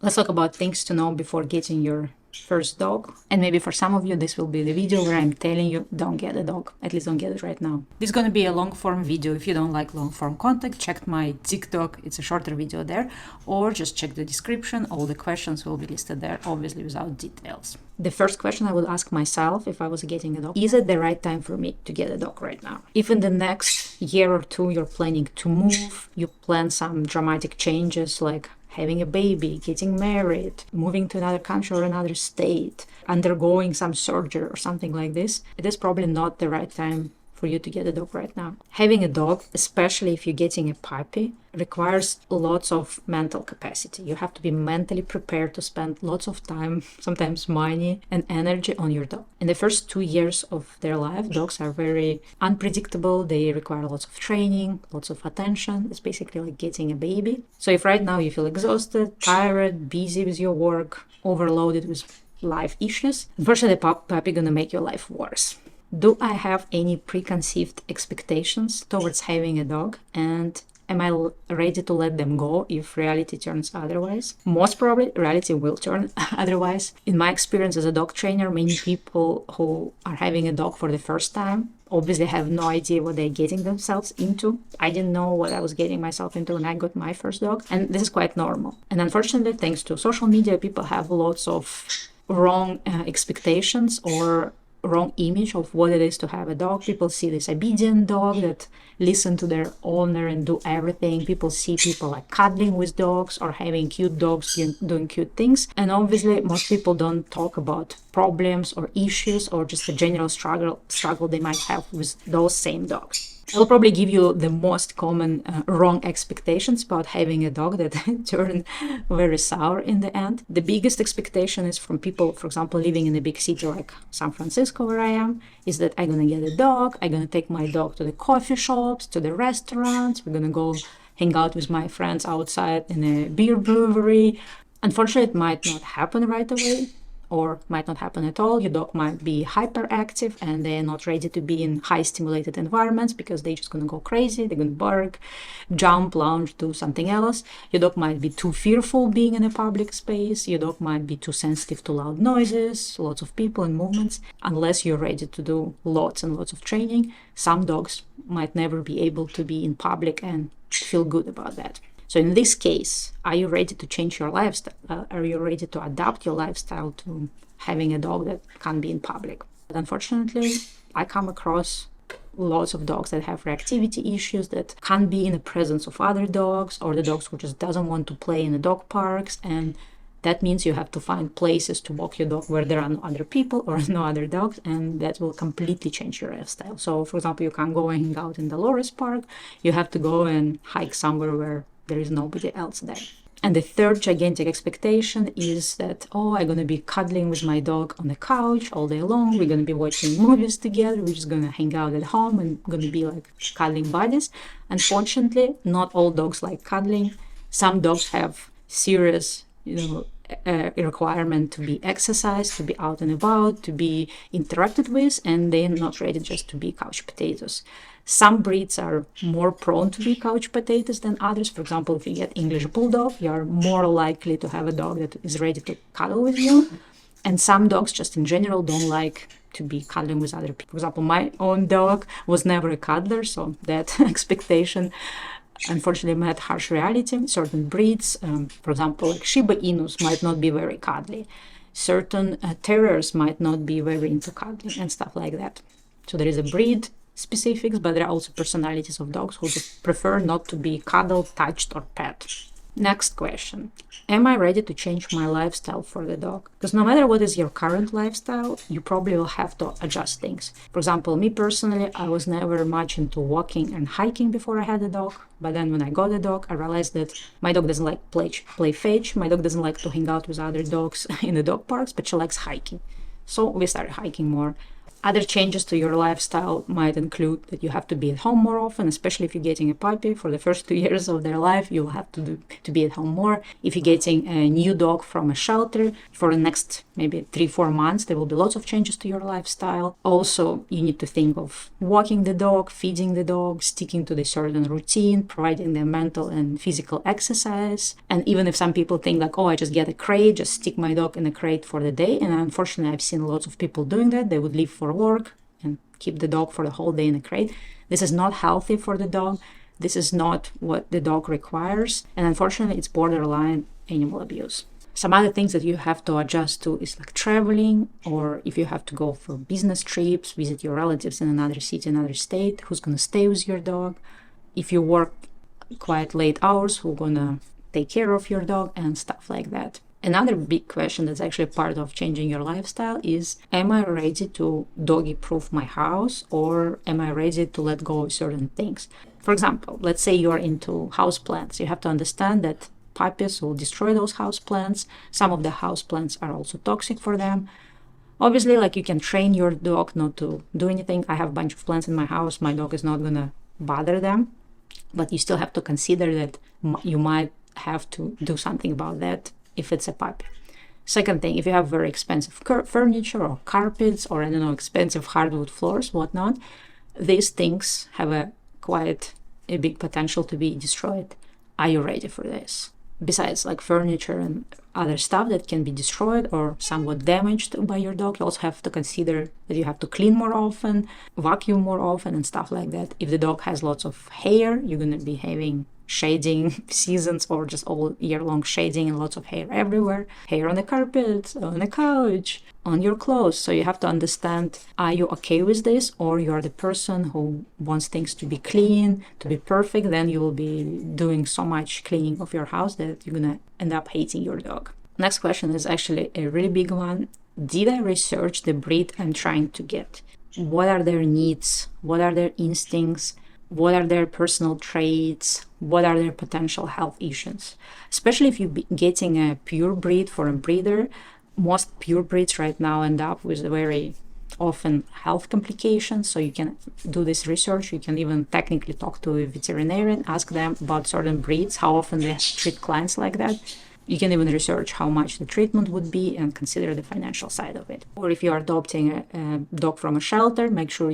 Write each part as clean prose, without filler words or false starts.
Let's talk about things to know before getting your first dog. And maybe for some of you, this will be the video where I'm telling you, don't get a dog. At least don't get it right now. This is going to be a long form video. If you don't like long form content, check my TikTok. It's a shorter video there. Or just check the description. All the questions will be listed there, obviously without details. The first question I would ask myself if I was getting a dog, is it the right time for me to get a dog right now? If in the next year or two you're planning to move, you plan some dramatic changes like having a baby, getting married, moving to another country or another state, undergoing some surgery or something like this, it is probably not the right time for you to get a dog right now. Having a dog, especially if you're getting a puppy, requires lots of mental capacity. You have to be mentally prepared to spend lots of time, sometimes money and energy on your dog. In the first 2 years of their life, dogs are very unpredictable. They require lots of training, lots of attention. It's basically like getting a baby. So if right now you feel exhausted, tired, busy with your work, overloaded with life issues, unfortunately the puppy gonna make your life worse. Do I have any preconceived expectations towards having a dog? And am I ready to let them go if reality turns otherwise? Most probably, reality will turn otherwise. In my experience as a dog trainer, many people who are having a dog for the first time obviously have no idea what they're getting themselves into. I didn't know what I was getting myself into when I got my first dog, and this is quite normal. And unfortunately, thanks to social media, people have lots of wrong expectations or wrong image of what it is to have a dog. People see this obedient dog that listen to their owner and do everything. People see people like cuddling with dogs or having cute dogs doing cute things. And obviously most people don't talk about problems or issues or just a general struggle they might have with those same dogs. I'll probably give you the most common wrong expectations about having a dog that turn very sour in the end. The biggest expectation is from people, for example, living in a big city like San Francisco, where I am, is that I'm going to get a dog. I'm going to take my dog to the coffee shops, to the restaurants. We're going to go hang out with my friends outside in a beer brewery. Unfortunately, it might not happen right away, or might not happen at all. Your dog might be hyperactive and they're not ready to be in high stimulated environments because they're just going to go crazy. They're going to bark, jump, lounge, do something else. Your dog might be too fearful being in a public space. Your dog might be too sensitive to loud noises, lots of people and movements. Unless you're ready to do lots and lots of training, some dogs might never be able to be in public and feel good about that. So in this case, are you ready to change your lifestyle? Are you ready to adapt your lifestyle to having a dog that can't be in public? But unfortunately, I come across lots of dogs that have reactivity issues, that can't be in the presence of other dogs, or the dogs who just doesn't want to play in the dog parks. And that means you have to find places to walk your dog where there are no other people or no other dogs, and that will completely change your lifestyle. So, for example, you can't go and hang out in Dolores Park. You have to go and hike somewhere where there is nobody else there. And the third gigantic expectation is that, oh, I'm going to be cuddling with my dog on the couch all day long. We're going to be watching movies together. We're just going to hang out at home and going to be like cuddling buddies. Unfortunately, not all dogs like cuddling. Some dogs have serious, requirement to be exercised, to be out and about, to be interacted with, and they're not ready just to be couch potatoes. Some breeds are more prone to be couch potatoes than others. For example, if you get English Bulldog, you're more likely to have a dog that is ready to cuddle with you. And some dogs just in general don't like to be cuddling with other people. For example, my own dog was never a cuddler, so that expectation unfortunately met harsh reality. Certain breeds, for example, like Shiba Inus, might not be very cuddly. Certain terriers might not be very into cuddling and stuff like that. So there is a breed specifics, but there are also personalities of dogs who prefer not to be cuddled, touched, or pet. Next question. Am I ready to change my lifestyle for the dog? Because no matter what is your current lifestyle, you probably will have to adjust things. For example, me personally, I was never much into walking and hiking before I had a dog. But then when I got a dog, I realized that my dog doesn't like play fetch. My dog doesn't like to hang out with other dogs in the dog parks, but she likes hiking. So we started hiking more. Other changes to your lifestyle might include that you have to be at home more often, especially if you're getting a puppy. For the first 2 years of their life, you'll have to be at home more. If you're getting a new dog from a shelter, for the next maybe 3-4 months, there will be lots of changes to your lifestyle. Also, you need to think of walking the dog, feeding the dog, sticking to the certain routine, providing them mental and physical exercise. And even if some people think like, oh, I just get a crate, just stick my dog in a crate for the day. And unfortunately, I've seen lots of people doing that. They would leave for work and keep the dog for the whole day in a crate. This is not healthy for the dog. This is not what the dog requires. And unfortunately, it's borderline animal abuse. Some other things that you have to adjust to is like traveling, or if you have to go for business trips, visit your relatives in another city, another state, who's going to stay with your dog. If you work quite late hours, who's going to take care of your dog and stuff like that. Another big question that's actually part of changing your lifestyle is, am I ready to doggy-proof my house, or am I ready to let go of certain things? For example, let's say you're into houseplants. You have to understand that puppies will destroy those houseplants. Some of the houseplants are also toxic for them. Obviously, like, you can train your dog not to do anything. I have a bunch of plants in my house. My dog is not going to bother them. But you still have to consider that you might have to do something about that if it's a puppy. Second thing, if you have very expensive furniture or carpets or, I don't know, expensive hardwood floors, whatnot, these things have quite a big potential to be destroyed. Are you ready for this? Besides like furniture and other stuff that can be destroyed or somewhat damaged by your dog, you also have to consider that you have to clean more often, vacuum more often and stuff like that. If the dog has lots of hair, you're going to be having shading seasons or just all year long shading and lots of hair everywhere. Hair on the carpet, on the couch, on your clothes. So you have to understand, are you okay with this, or you're the person who wants things to be clean, to be perfect? Then you will be doing so much cleaning of your house that you're gonna end up hating your dog. Next question is actually a really big one. Did I research the breed I'm trying to get? What are their needs? What are their instincts? What are their personal traits? What are their potential health issues? Especially if you're getting a pure breed for a breeder, most pure breeds right now end up with very often health complications. So you can do this research. You can even technically talk to a veterinarian, ask them about certain breeds, how often they treat clients like that. You can even research how much the treatment would be and consider the financial side of it. Or if you are adopting a dog from a shelter, make sure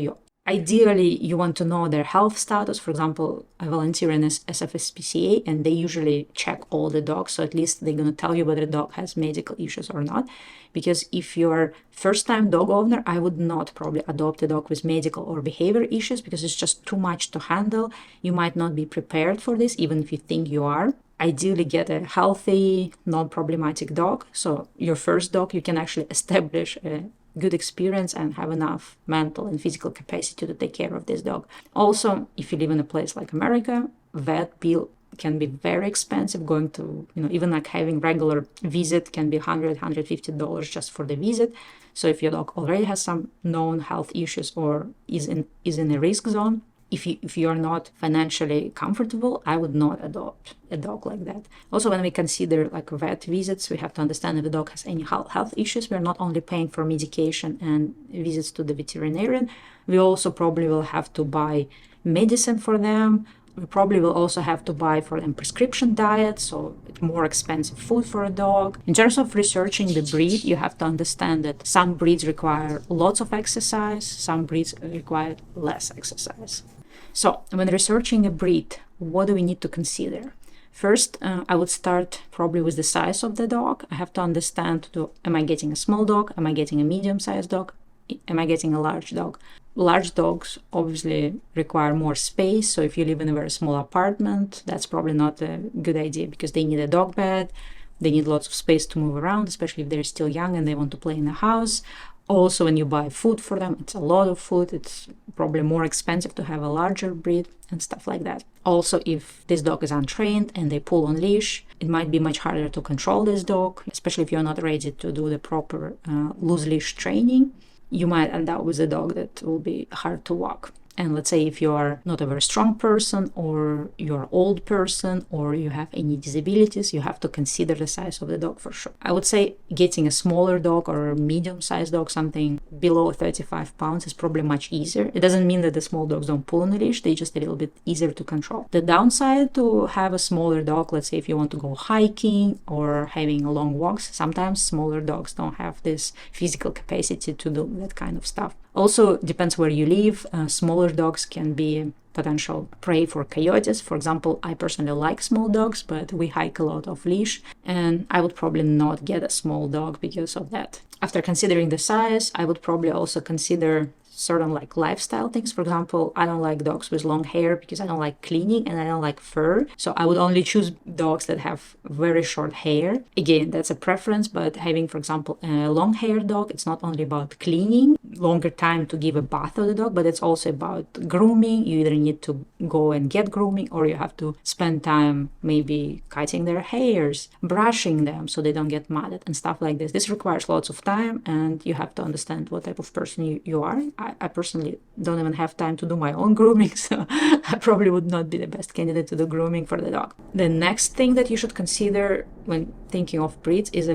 ideally, you want to know their health status. For example, I volunteer in SFSPCA, and they usually check all the dogs. So at least they're going to tell you whether the dog has medical issues or not. Because if you're first-time dog owner, I would not probably adopt a dog with medical or behavior issues, because it's just too much to handle. You might not be prepared for this, even if you think you are. Ideally, get a healthy, non-problematic dog. So your first dog, you can actually establish a good experience and have enough mental and physical capacity to take care of this dog. Also, if you live in a place like America, vet bill can be very expensive. Going to, even like having regular visit can be $100, $150 just for the visit. So if your dog already has some known health issues or is in a risk zone, if you're not financially comfortable, I would not adopt a dog like that. Also, when we consider like vet visits, we have to understand if the dog has any health issues. We're not only paying for medication and visits to the veterinarian, we also probably will have to buy medicine for them. We probably will also have to buy for them prescription diet, so it's more expensive food for a dog. In terms of researching the breed, you have to understand that some breeds require lots of exercise, some breeds require less exercise. So when researching a breed, what do we need to consider? First, I would start probably with the size of the dog. I have to understand, am I getting a small dog? Am I getting a medium-sized dog? Am I getting a large dog? Large dogs obviously require more space. So if you live in a very small apartment, that's probably not a good idea, because they need a dog bed. They need lots of space to move around, especially if they're still young and they want to play in the house. Also, when you buy food for them, it's a lot of food. It's probably more expensive to have a larger breed and stuff like that. Also, if this dog is untrained and they pull on leash, it might be much harder to control this dog, especially if you're not ready to do the proper loose leash training. You might end up with a dog that will be hard to walk. And let's say if you are not a very strong person, or you're old person, or you have any disabilities, you have to consider the size of the dog for sure. I would say getting a smaller dog or a medium-sized dog, something below 35 pounds, is probably much easier. It doesn't mean that the small dogs don't pull on the leash, they're just a little bit easier to control. The downside to have a smaller dog, let's say if you want to go hiking or having long walks, sometimes smaller dogs don't have this physical capacity to do that kind of stuff. Also depends where you live. Smaller dogs can be potential prey for coyotes. For example, I personally like small dogs, but we hike a lot off leash, and I would probably not get a small dog because of that. After considering the size, I would probably also consider certain like lifestyle things. For example, I don't like dogs with long hair because I don't like cleaning and I don't like fur. So I would only choose dogs that have very short hair. Again, that's a preference, but having, for example, a long hair dog, it's not only about cleaning, longer time to give a bath to the dog, but it's also about grooming. You either need to go and get grooming, or you have to spend time maybe cutting their hairs, brushing them so they don't get matted and stuff like this. This requires lots of time, and you have to understand what type of person you are. I personally don't even have time to do my own grooming, so I probably would not be the best candidate to do grooming for the dog. The next thing that you should consider when thinking of breeds is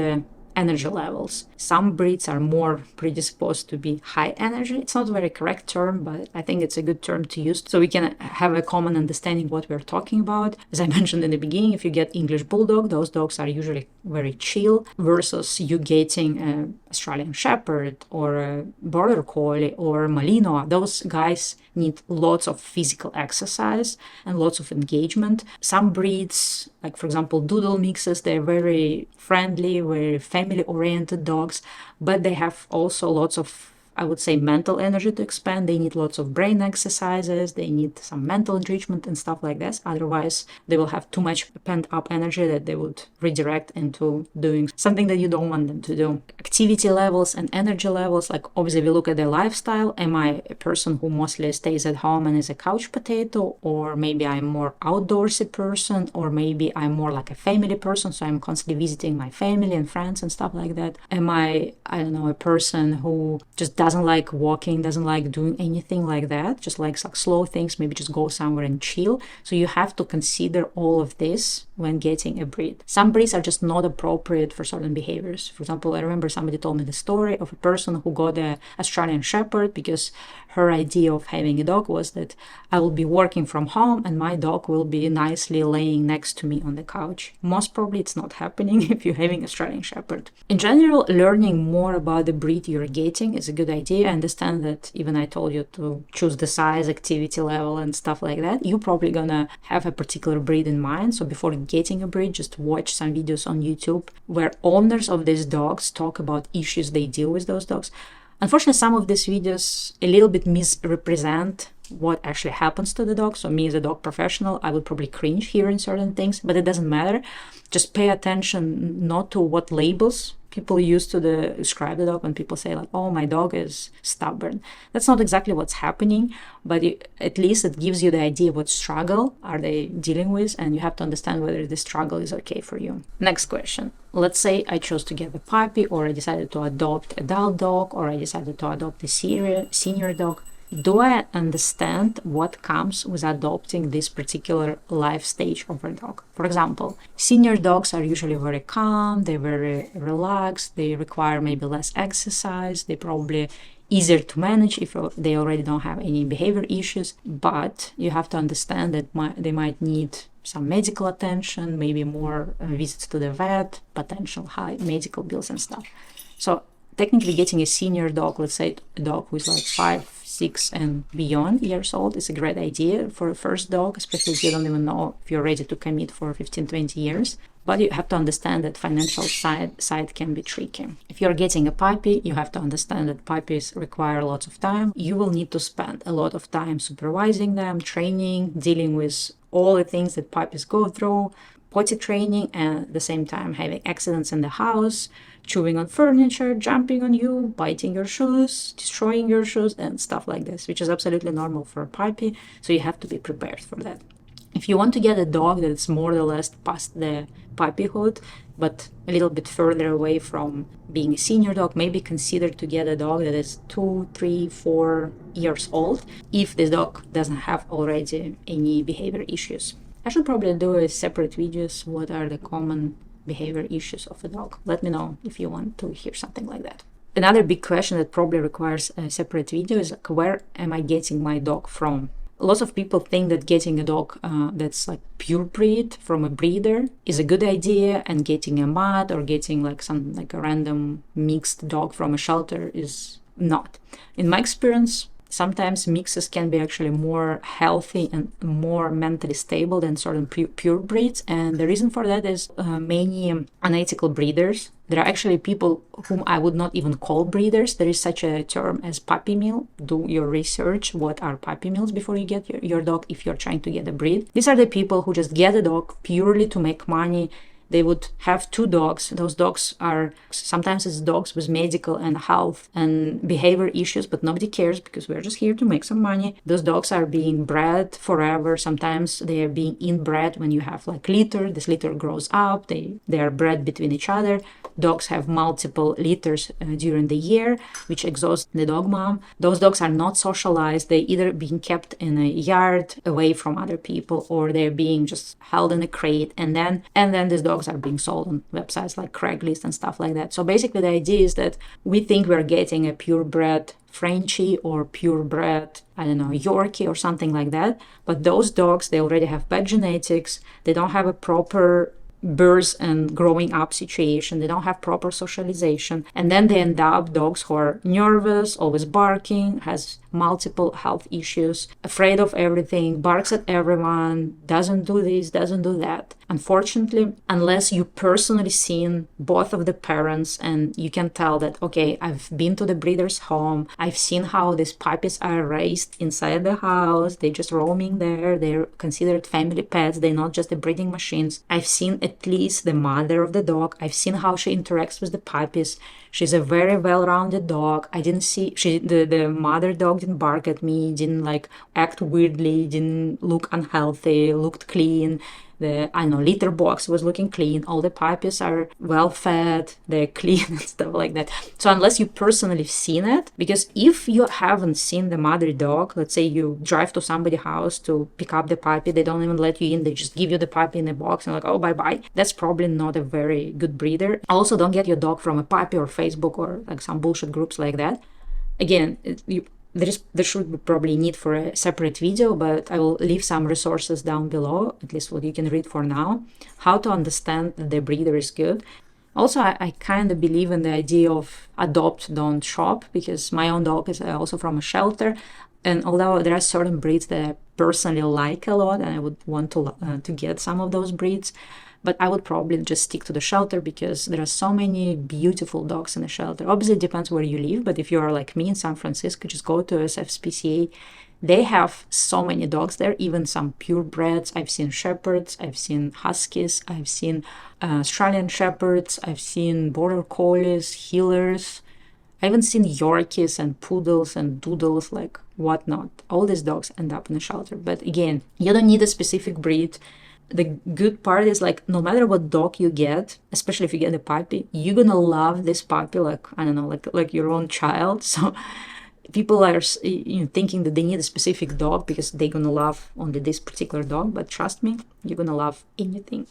energy levels. Some breeds are more predisposed to be high energy. It's not a very correct term, but I think it's a good term to use so we can have a common understanding what we're talking about. As I mentioned in the beginning, if you get English Bulldog, those dogs are usually very chill, versus you getting an Australian Shepherd or a Border Collie or Malinois. Those guys need lots of physical exercise and lots of engagement. Some breeds, like for example Doodle mixes, they're very friendly, very family-oriented dogs, but they have also lots of, I would say, mental energy to expend. They need lots of brain exercises, they need some mental enrichment and stuff like this. Otherwise, they will have too much pent-up energy that they would redirect into doing something that you don't want them to do. Activity levels and energy levels, like obviously we look at their lifestyle. Am I a person who mostly stays at home and is a couch potato? Or maybe I'm more outdoorsy person, or maybe I'm more like a family person, so I'm constantly visiting my family and friends and stuff like that. Am I don't know, a person who just doesn't like walking, doesn't like doing anything like that, just likes like slow things, maybe just go somewhere and chill? So you have to consider all of this when getting a breed. Some breeds are just not appropriate for certain behaviors. For example, I remember somebody told me the story of a person who got an Australian Shepherd because her idea of having a dog was that I will be working from home and my dog will be nicely laying next to me on the couch. Most probably it's not happening if you're having Australian Shepherd. In general, learning more about the breed you're getting is a good idea. I understand that even I told you to choose the size, activity level and stuff like that. You're probably gonna have a particular breed in mind. So before getting a breed, just watch some videos on YouTube where owners of these dogs talk about issues they deal with those dogs. Unfortunately, some of these videos a little bit misrepresent what actually happens to the dog. So me as a dog professional, I would probably cringe hearing certain things, but it doesn't matter. Just pay attention not to what labels people use to describe the dog when people say like, oh, my dog is stubborn. That's not exactly what's happening, but at least it gives you the idea of what struggle are they dealing with, and you have to understand whether this struggle is okay for you. Next question. Let's say I chose to get a puppy, or I decided to adopt an adult dog, or I decided to adopt a senior dog. Do I understand what comes with adopting this particular life stage of a dog? For example, senior dogs are usually very calm, they're very relaxed, they require maybe less exercise, they're probably easier to manage if they already don't have any behavior issues, but you have to understand that they might need some medical attention, maybe more visits to the vet, potential high medical bills and stuff. So technically getting a senior dog, let's say a dog who's like 5, 6 and beyond years old, is a great idea for a first dog, especially if you don't even know if you're ready to commit for 15, 20 years. But you have to understand that financial side can be tricky. If you're getting a puppy, you have to understand that puppies require lots of time. You will need to spend a lot of time supervising them, training, dealing with all the things that puppies go through, potty training, and at the same time having accidents in the house, chewing on furniture, jumping on you, biting your shoes, destroying your shoes, and stuff like this, which is absolutely normal for a puppy, so you have to be prepared for that. If you want to get a dog that's more or less past the puppyhood, but a little bit further away from being a senior dog, maybe consider to get a dog that is 2, 3, 4 years old, if this dog doesn't have already any behavior issues. I should probably do a separate videos. What are the common behavior issues of a dog? Let me know if you want to hear something like that. Another big question that probably requires a separate video is like, where am I getting my dog from? Lots of people think that getting a dog that's like pure breed from a breeder is a good idea, and getting a mutt or getting like some like a random mixed dog from a shelter is not. In my experience, sometimes mixes can be actually more healthy and more mentally stable than certain pure breeds. And the reason for that is many unethical breeders. There are actually people whom I would not even call breeders. There is such a term as puppy mill. Do your research. What are puppy mills before you get your dog if you're trying to get a breed? These are the people who just get a dog purely to make money. They would have 2 dogs. Those dogs are, sometimes it's dogs with medical and health and behavior issues, but nobody cares because we're just here to make some money. Those dogs are being bred forever. Sometimes they are being inbred when you have like litter. This litter grows up. They are bred between each other. Dogs have multiple litters during the year, which exhausts the dog mom. Those dogs are not socialized. They're either being kept in a yard away from other people, or they're being just held in a crate. And then these dogs are being sold on websites like Craigslist and stuff like that. So basically the idea is that we think we're getting a purebred Frenchie or purebred, I don't know, Yorkie or something like that. But those dogs, they already have bad genetics. They don't have a proper birth and growing up situation. They don't have proper socialization. And then they end up dogs who are nervous, always barking, has multiple health issues, afraid of everything, barks at everyone, doesn't do this, doesn't do that. Unfortunately, unless you personally seen both of the parents and you can tell that, okay, I've been to the breeder's home, I've seen how these puppies are raised inside the house, they're just roaming there, they're considered family pets, they're not just the breeding machines. I've seen at least the mother of the dog, I've seen how she interacts with the puppies. She's a very well-rounded dog. I didn't see, the mother dog didn't bark at me, didn't like act weirdly, didn't look unhealthy, looked clean. The, I know, litter box was looking clean. All the puppies are well fed, they're clean and stuff like that. So unless you personally seen it, because if you haven't seen the mother dog, let's say you drive to somebody's house to pick up the puppy, they don't even let you in, they just give you the puppy in a box and like, oh, bye-bye. That's probably not a very good breeder. Also, don't get your dog from a puppy or Facebook or like some bullshit groups like that. Again, there should be probably need for a separate video, but I will leave some resources down below, at least what you can read for now, how to understand that the breeder is good. Also, I kind of believe in the idea of adopt, don't shop, because my own dog is also from a shelter. And although there are certain breeds that I personally like a lot, and I would want to get some of those breeds, but I would probably just stick to the shelter because there are so many beautiful dogs in the shelter. Obviously, it depends where you live, but if you are like me in San Francisco, just go to SFPCA. They have so many dogs there, even some purebreds. I've seen shepherds, I've seen huskies, I've seen Australian shepherds, I've seen border collies, heelers. I even seen Yorkies and poodles and doodles, like whatnot. All these dogs end up in the shelter. But again, you don't need a specific breed. The good part is like no matter what dog you get, especially if you get a puppy, you're gonna love this puppy like, I don't know, like your own child. So people are thinking that they need a specific dog because they're gonna love only this particular dog, but trust me, you're gonna love anything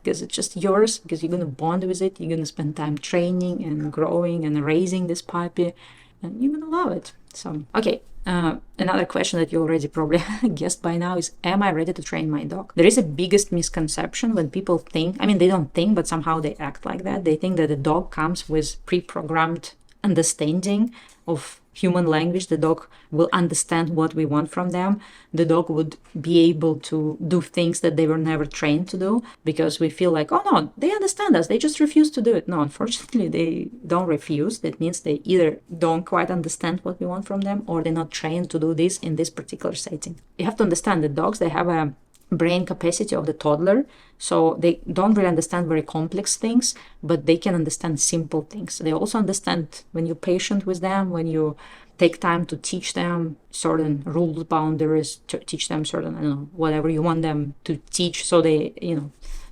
because it's just yours, because you're gonna bond with it, you're gonna spend time training and growing and raising this puppy, and you're gonna love it. So okay, another question that you already probably guessed by now is, am I ready to train my dog? There is a biggest misconception when people think, I mean, they don't think, but somehow they act like that. They think that a dog comes with pre-programmed understanding of human language. The dog will understand what we want from them. The dog would be able to do things that they were never trained to do, because we feel like, oh no, they understand us, they just refuse to do it. No, unfortunately, they don't refuse. That means they either don't quite understand what we want from them, or they're not trained to do this in this particular setting. You have to understand that dogs, they have a brain capacity of the toddler. So they don't really understand very complex things, but they can understand simple things. They also understand when you're patient with them, when you take time to teach them certain rules, boundaries, to teach them certain, I don't know, whatever you want them to teach, so they,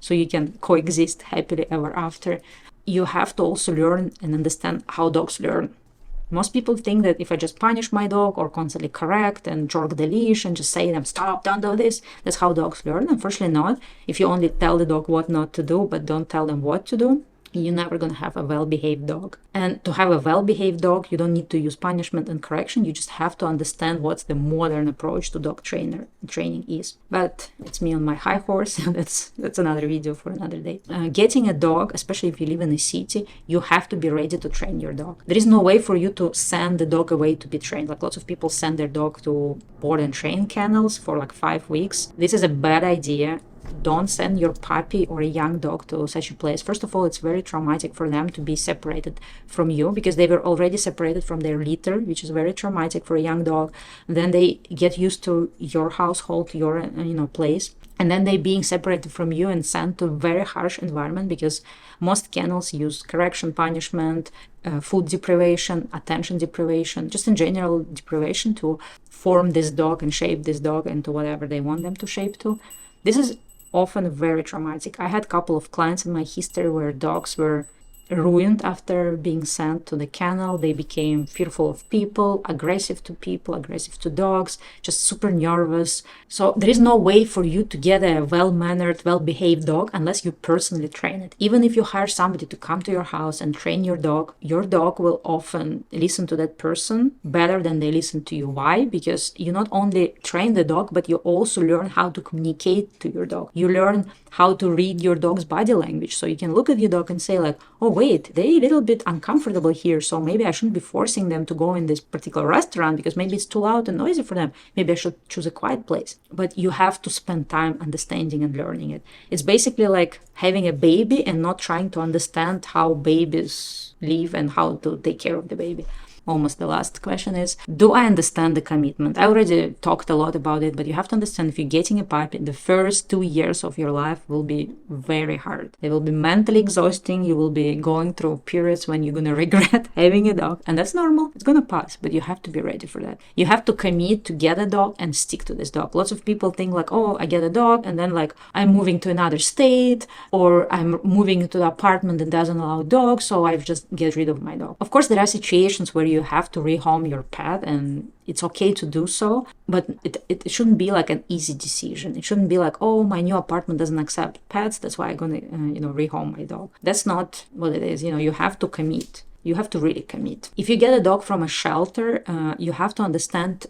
so you can coexist happily ever after. You have to also learn and understand how dogs learn. Most people think that if I just punish my dog or constantly correct and jerk the leash and just say to them, stop, don't do this, that's how dogs learn. Unfortunately not. If you only tell the dog what not to do, but don't tell them what to do, you're never going to have a well-behaved dog. And to have a well-behaved dog, you don't need to use punishment and correction. You just have to understand what's the modern approach to dog training is. But it's me on my high horse. That's another video for another day. Getting a dog, especially if you live in a city, you have to be ready to train your dog. There is no way for you to send the dog away to be trained. Like lots of people send their dog to board and train kennels for like 5 weeks. This is a bad idea. Don't send your puppy or a young dog to such a place. First of all, it's very traumatic for them to be separated from you because they were already separated from their litter, which is very traumatic for a young dog. Then they get used to your household, your place, and then they being separated from you and sent to a very harsh environment because most kennels use correction, punishment, food deprivation, attention deprivation, just in general deprivation to form this dog and shape this dog into whatever they want them to shape to. This is often very traumatic. I had a couple of clients in my history where dogs were ruined after being sent to the kennel. They became fearful of people, aggressive to dogs, just super nervous. So there is no way for you to get a well-mannered, well-behaved dog unless you personally train it. Even if you hire somebody to come to your house and train your dog will often listen to that person better than they listen to you. Why? Because you not only train the dog, but you also learn how to communicate to your dog. You learn how to read your dog's body language. So you can look at your dog and say like, oh wait, they're a little bit uncomfortable here, so maybe I shouldn't be forcing them to go in this particular restaurant because maybe it's too loud and noisy for them. Maybe I should choose a quiet place. But you have to spend time understanding and learning it. It's basically like having a baby and not trying to understand how babies live and how to take care of the baby. Almost the last question is, do I understand the commitment? I already talked a lot about it, but you have to understand if you're getting a puppy, the first 2 years of your life will be very hard. They will be mentally exhausting. You will be going through periods when you're going to regret having a dog, and that's normal. It's going to pass, but you have to be ready for that. You have to commit to get a dog and stick to this dog. Lots of people think like, oh, I get a dog and then like I'm moving to another state or I'm moving to the apartment that doesn't allow dogs, so I just get rid of my dog. Of course, there are situations where you have to rehome your pet and it's okay to do so, but it shouldn't be like an easy decision. It shouldn't be like, oh, my new apartment doesn't accept pets, that's why I'm gonna rehome my dog. That's not what it is. You have to commit. You have to really commit. If you get a dog from a shelter, you have to understand,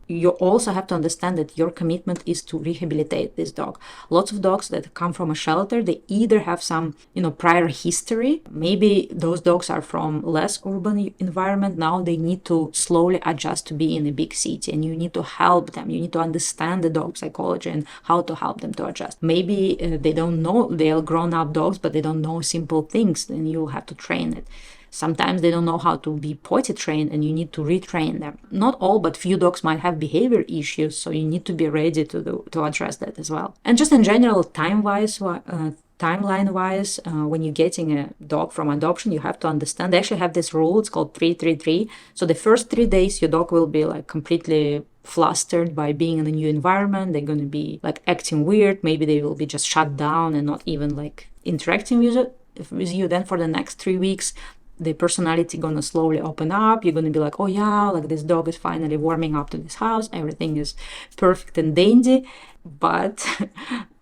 you also have to understand that your commitment is to rehabilitate this dog. Lots of dogs that come from a shelter, they either have some, prior history. Maybe those dogs are from less urban environment. Now they need to slowly adjust to be in a big city, and you need to help them. You need to understand the dog psychology and how to help them to adjust. Maybe they don't know, they're grown-up dogs, but they don't know simple things, then you'll have to train it. Sometimes they don't know how to be potty trained and you need to retrain them. Not all, but few dogs might have behavior issues, so you need to be ready to address that as well. And just in general, timeline-wise, when you're getting a dog from adoption, you have to understand, they actually have this rule, it's called 3-3-3. So the first 3 days, your dog will be like completely flustered by being in a new environment. They're going to be like acting weird. Maybe they will be just shut down and not even like interacting with you. Then for the next 3 weeks, the personality gonna slowly open up. You're gonna be like, oh yeah, like this dog is finally warming up to this house. Everything is perfect and dandy. But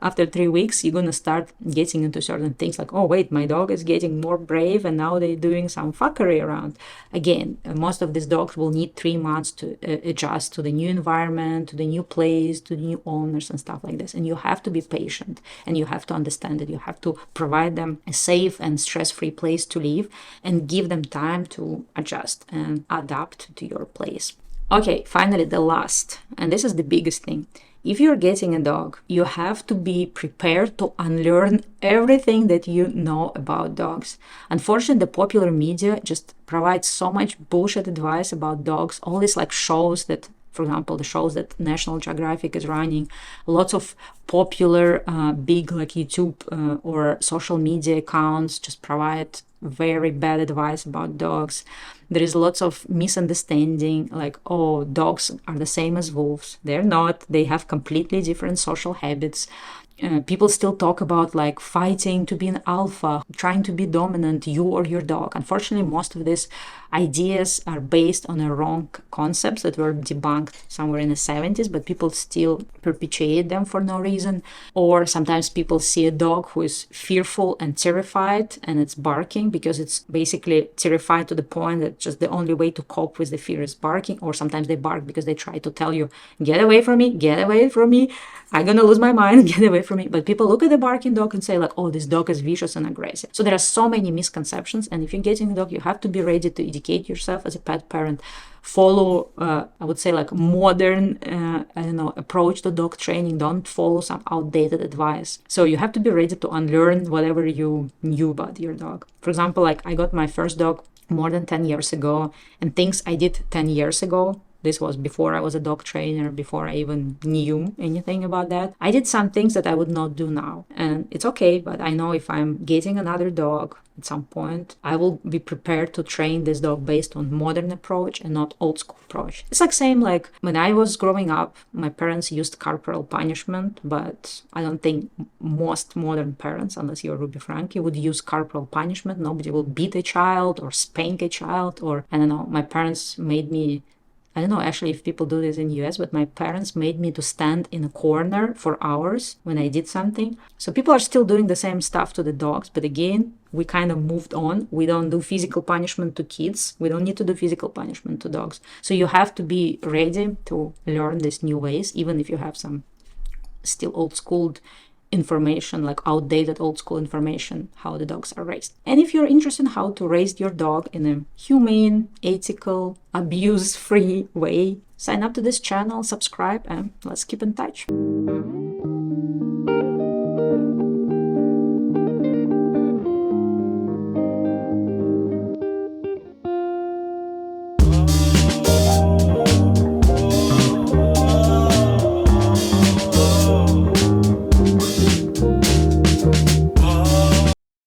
after 3 weeks, you're gonna start getting into certain things like, oh wait, my dog is getting more brave and now they're doing some fuckery around. Again, most of these dogs will need 3 months to adjust to the new environment, to the new place, to the new owners and stuff like this. And you have to be patient and you have to understand that you have to provide them a safe and stress-free place to live and give them time to adjust and adapt to your place. Okay, finally the last, and this is the biggest thing. If you're getting a dog, you have to be prepared to unlearn everything that you know about dogs. Unfortunately, the popular media just provides so much bullshit advice about dogs, all these like shows that for example, the shows that National Geographic is running, lots of popular big like YouTube or social media accounts just provide very bad advice about dogs. There is lots of misunderstanding, like, oh, dogs are the same as wolves. They're not. They have completely different social habits. People still talk about like fighting to be an alpha, trying to be dominant, you or your dog. Unfortunately, most of these ideas are based on a wrong concepts that were debunked somewhere in the 70s, but people still perpetuate them for no reason. Or sometimes people see a dog who is fearful and terrified and it's barking because it's basically terrified to the point that just the only way to cope with the fear is barking. Or sometimes they bark because they try to tell you, get away from me, get away from me, I'm gonna lose my mind, get away from me. But people look at the barking dog and say like, oh, this dog is vicious and aggressive. So there are so many misconceptions, and if you're getting a dog, you have to be ready to educate yourself as a pet parent. Follow, I would say, like modern, approach to dog training. Don't follow some outdated advice. So you have to be ready to unlearn whatever you knew about your dog. For example, like I got my first dog more than 10 years ago, and things I did 10 years ago, this was before I was a dog trainer, before I even knew anything about that, I did some things that I would not do now. And it's okay, but I know if I'm getting another dog at some point, I will be prepared to train this dog based on modern approach and not old school approach. It's like same like when I was growing up, my parents used corporal punishment, but I don't think most modern parents, unless you're Ruby Frankie, would use corporal punishment. Nobody will beat a child or spank a child, or I don't know, my parents made me, I don't know actually if people do this in the US, but my parents made me to stand in a corner for hours when I did something. So people are still doing the same stuff to the dogs, but again, we kind of moved on. We don't do physical punishment to kids. We don't need to do physical punishment to dogs. So you have to be ready to learn these new ways, even if you have some still old school information, like outdated old school information, how the dogs are raised. And if you're interested in how to raise your dog in a humane, ethical, abuse-free way, sign up to this channel, subscribe, and let's keep in touch.